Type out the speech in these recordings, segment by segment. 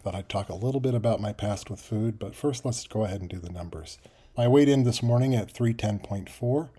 Thought I'd talk a little bit about my past with food, but first let's go ahead and do the numbers. I weighed in this morning at 310.4.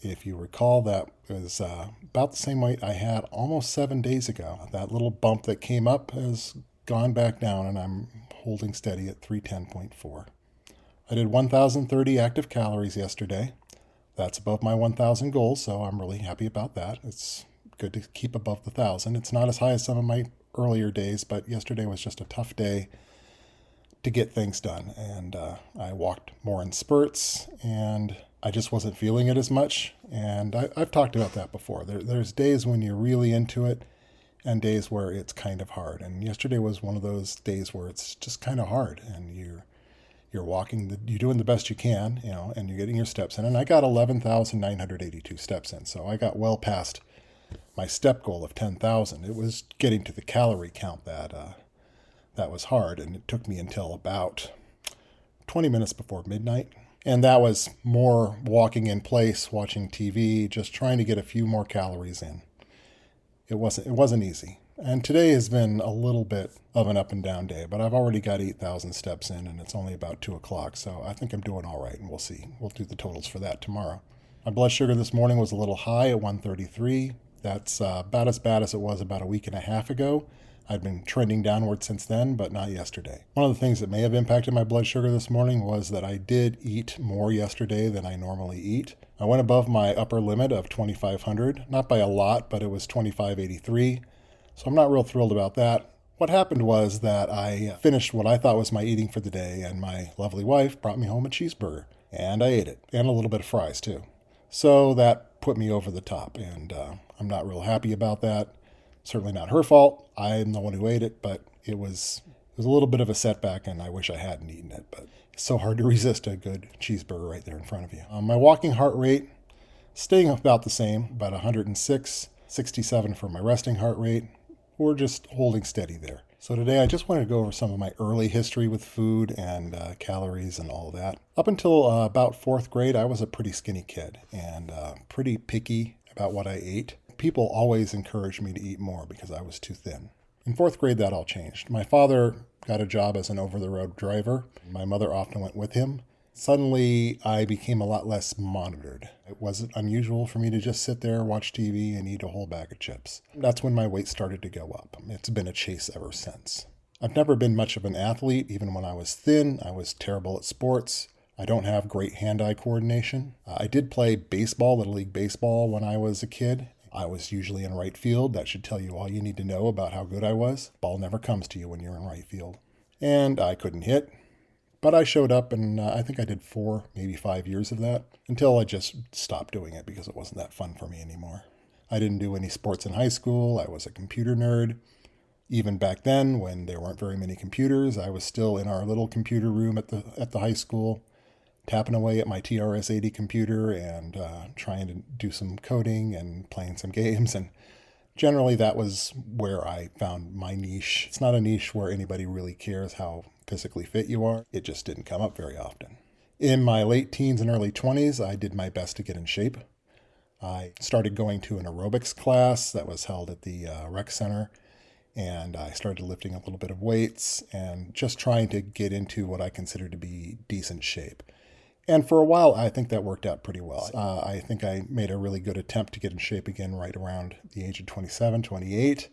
If you recall, that was about the same weight I had almost 7 days ago. That little bump that came up has gone back down, and I'm holding steady at 310.4. I did 1,030 active calories yesterday. That's above my 1,000 goal, so I'm really happy about that. It's good to keep above the 1,000. It's not as high as some of my earlier days, but yesterday was just a tough day to get things done. And I walked more in spurts, and I just wasn't feeling it as much. And I've talked about that before. There's days when you're really into it and days where it's kind of hard. And yesterday was one of those days where it's just kind of hard, and you're walking, you're doing the best you can, and you're getting your steps in. And I got 11,982 steps in, so I got well past my step goal of 10,000. It was getting to the calorie count that was hard, and it took me until about 20 minutes before midnight. And that was more walking in place, watching TV, just trying to get a few more calories in. It wasn't easy. And today has been a little bit of an up and down day, but I've already got 8,000 steps in, and it's only about 2 o'clock, so I think I'm doing all right, and we'll see. We'll do the totals for that tomorrow. My blood sugar this morning was a little high at 133. That's about as bad as it was about a week and a half ago. I've been trending downward since then, but not yesterday. One of the things that may have impacted my blood sugar this morning was that I did eat more yesterday than I normally eat. I went above my upper limit of 2,500, not by a lot, but it was 2,583. So I'm not real thrilled about that. What happened was that I finished what I thought was my eating for the day, and my lovely wife brought me home a cheeseburger, and I ate it, and a little bit of fries too. So that put me over the top, and I'm not real happy about that. Certainly not her fault. I'm the one who ate it, but it was a little bit of a setback, and I wish I hadn't eaten it. But it's so hard to resist a good cheeseburger right there in front of you. My walking heart rate staying about the same, about 106, 67 for my resting heart rate. We're just holding steady there. So today I just wanted to go over some of my early history with food and calories and all that. Up until about fourth grade, I was a pretty skinny kid and pretty picky about what I ate. People always encouraged me to eat more because I was too thin. In fourth grade, that all changed. My father got a job as an over-the-road driver. My mother often went with him. Suddenly, I became a lot less monitored. It wasn't unusual for me to just sit there, watch TV, and eat a whole bag of chips. That's when my weight started to go up. It's been a chase ever since. I've never been much of an athlete. Even when I was thin, I was terrible at sports. I don't have great hand-eye coordination. I did play baseball, Little League Baseball, when I was a kid. I was usually in right field. That should tell you all you need to know about how good I was. Ball never comes to you when you're in right field. And I couldn't hit. But I showed up, and I think I did 4, maybe 5 years of that, until I just stopped doing it because it wasn't that fun for me anymore. I didn't do any sports in high school. I was a computer nerd. Even back then, when there weren't very many computers, I was still in our little computer room at the high school, tapping away at my TRS-80 computer and trying to do some coding and playing some games. And generally, that was where I found my niche. It's not a niche where anybody really cares how physically fit you are. It just didn't come up very often. In my late teens and early 20s, I did my best to get in shape. I started going to an aerobics class that was held at the rec center, and I started lifting a little bit of weights and just trying to get into what I considered to be decent shape. And for a while, I think that worked out pretty well. I think I made a really good attempt to get in shape again right around the age of 27, 28.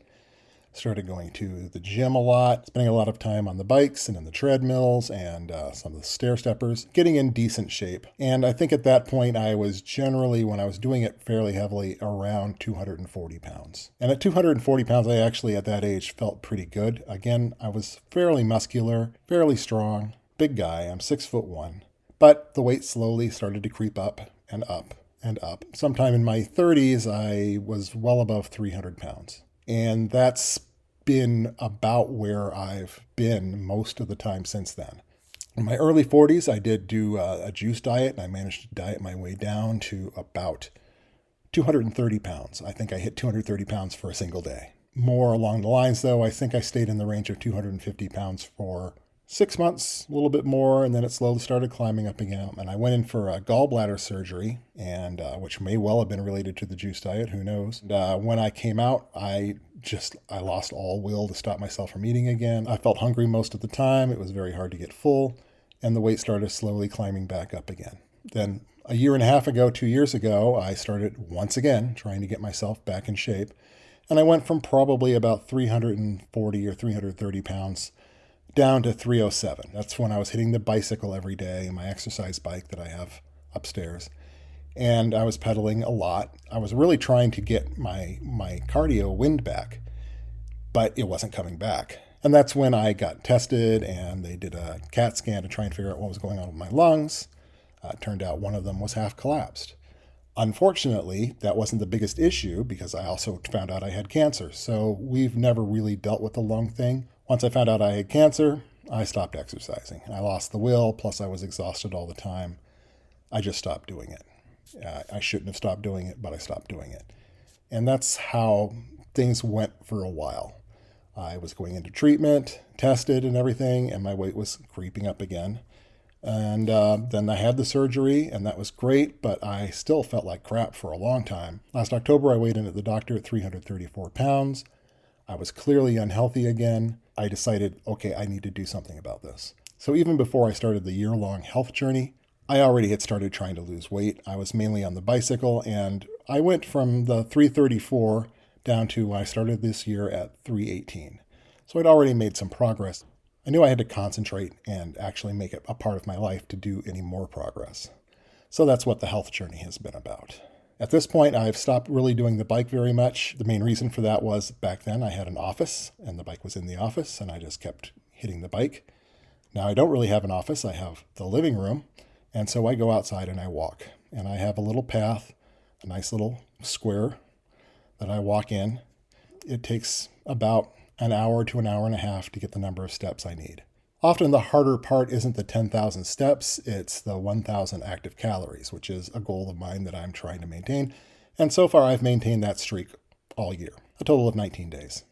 Started going to the gym a lot, spending a lot of time on the bikes and in the treadmills and some of the stair steppers, getting in decent shape. And I think at that point, I was generally, when I was doing it fairly heavily, around 240 pounds. And at 240 pounds, I actually, at that age, felt pretty good. Again, I was fairly muscular, fairly strong, big guy. I'm 6'1". But the weight slowly started to creep up and up and up. Sometime in my 30s, I was well above 300 pounds. And that's been about where I've been most of the time since then. In my early 40s, I did do a juice diet, and I managed to diet my way down to about 230 pounds. I think I hit 230 pounds for a single day. More along the lines, though, I think I stayed in the range of 250 pounds for 6 months, a little bit more, and then it slowly started climbing up again. And I went in for a gallbladder surgery, and which may well have been related to the juice diet, who knows. And when I came out, I I lost all will to stop myself from eating again. I felt hungry most of the time. It was very hard to get full, and the weight started slowly climbing back up again. Then a year and a half ago, 2 years ago, I started once again trying to get myself back in shape. And I went from probably about 340 or 330 pounds down to 307. That's when I was hitting the bicycle every day, my exercise bike that I have upstairs. And I was pedaling a lot. I was really trying to get my cardio wind back, but it wasn't coming back. And that's when I got tested, and they did a CAT scan to try and figure out what was going on with my lungs. It turned out one of them was half collapsed. Unfortunately, that wasn't the biggest issue because I also found out I had cancer. So we've never really dealt with the lung thing. Once I found out I had cancer, I stopped exercising. I lost the will, plus I was exhausted all the time. I just stopped doing it. I shouldn't have stopped doing it, but I stopped doing it. And that's how things went for a while. I was going into treatment, tested and everything, and my weight was creeping up again. And then I had the surgery, and that was great, but I still felt like crap for a long time. Last October, I weighed in at the doctor at 334 pounds. I was clearly unhealthy again. I decided, okay, I need to do something about this. So even before I started the year-long health journey, I already had started trying to lose weight. I was mainly on the bicycle, and I went from the 334 down to, when I started this year, at 318. So I'd already made some progress. I knew I had to concentrate and actually make it a part of my life to do any more progress. So that's what the health journey has been about. At this point, I've stopped really doing the bike very much. The main reason for that was back then I had an office, and the bike was in the office, and I just kept hitting the bike. Now I don't really have an office. I have the living room, and so I go outside and I walk. And I have a little path, a nice little square that I walk in. It takes about an hour to an hour and a half to get the number of steps I need. Often the harder part isn't the 10,000 steps, it's the 1,000 active calories, which is a goal of mine that I'm trying to maintain. And so far I've maintained that streak all year, a total of 19 days.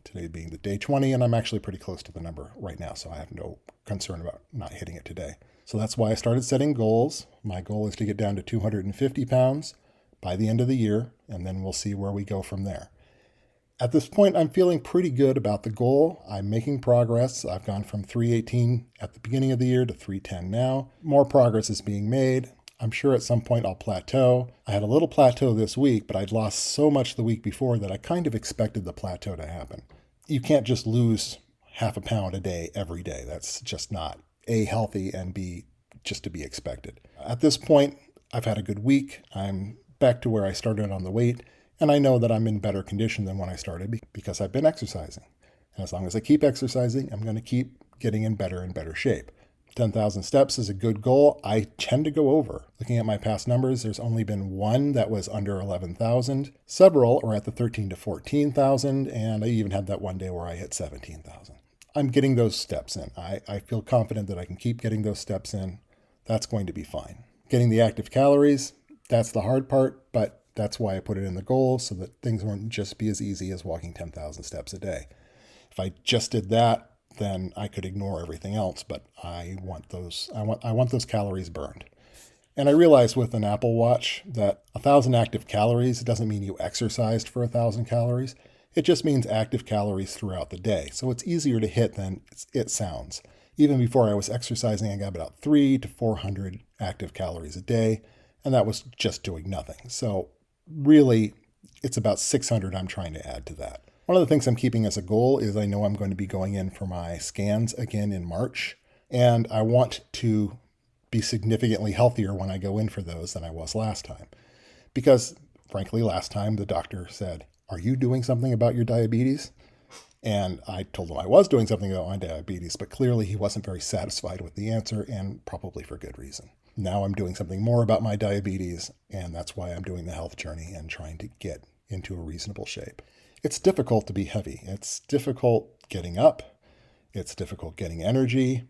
Today being the day 20, and I'm actually pretty close to the number right now, so I have no concern about not hitting it today. So that's why I started setting goals. My goal is to get down to 250 pounds by the end of the year, and then we'll see where we go from there. At this point, I'm feeling pretty good about the goal. I'm making progress. I've gone from 318 at the beginning of the year to 310 now. More progress is being made. I'm sure at some point I'll plateau. I had a little plateau this week, but I'd lost so much the week before that I kind of expected the plateau to happen. You can't just lose half a pound a day every day. That's just not A, healthy, and B, just to be expected. At this point, I've had a good week. I'm back to where I started on the weight. And I know that I'm in better condition than when I started because I've been exercising. And as long as I keep exercising, I'm going to keep getting in better shape. 10,000 steps is a good goal. I tend to go over. Looking at my past numbers, there's only been one that was under 11,000. Several are at the 13 to 14,000, and I even had that one day where I hit 17,000. I'm getting those steps in. I feel confident that I can keep getting those steps in. That's going to be fine. Getting the active calories, that's the hard part, but that's why I put it in the goal, so that things won't just be as easy as walking 10,000 steps a day. If I just did that, then I could ignore everything else, but I want those calories burned. And I realized with an Apple Watch that 1,000 active calories doesn't mean you exercised for 1,000 calories. It just means active calories throughout the day. So it's easier to hit than it sounds. Even before I was exercising, I got about 300 to 400 active calories a day, and that was just doing nothing. So really, it's about 600 I'm trying to add to that. One of the things I'm keeping as a goal is I know I'm going to be going in for my scans again in March, and I want to be significantly healthier when I go in for those than I was last time. Because, frankly, last time the doctor said, "Are you doing something about your diabetes?" And I told him I was doing something about my diabetes, but clearly he wasn't very satisfied with the answer, and probably for good reason. Now I'm doing something more about my diabetes, and that's why I'm doing the health journey and trying to get into a reasonable shape. It's difficult to be heavy. It's difficult getting up. It's difficult getting energy.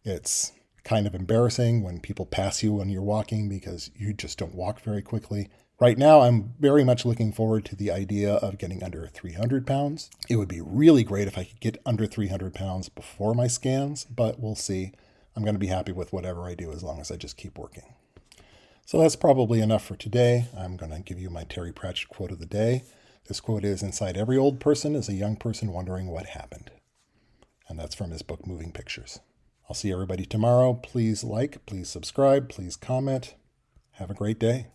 It's kind of embarrassing when people pass you when you're walking because you just don't walk very quickly. Right now, I'm very much looking forward to the idea of getting under 300 pounds. It would be really great if I could get under 300 pounds before my scans, but we'll see. I'm going to be happy with whatever I do as long as I just keep working. So that's probably enough for today. I'm going to give you my Terry Pratchett quote of the day. This quote is, "Inside every old person is a young person wondering what happened." And that's from his book, Moving Pictures. I'll see everybody tomorrow. Please like, please subscribe, please comment. Have a great day.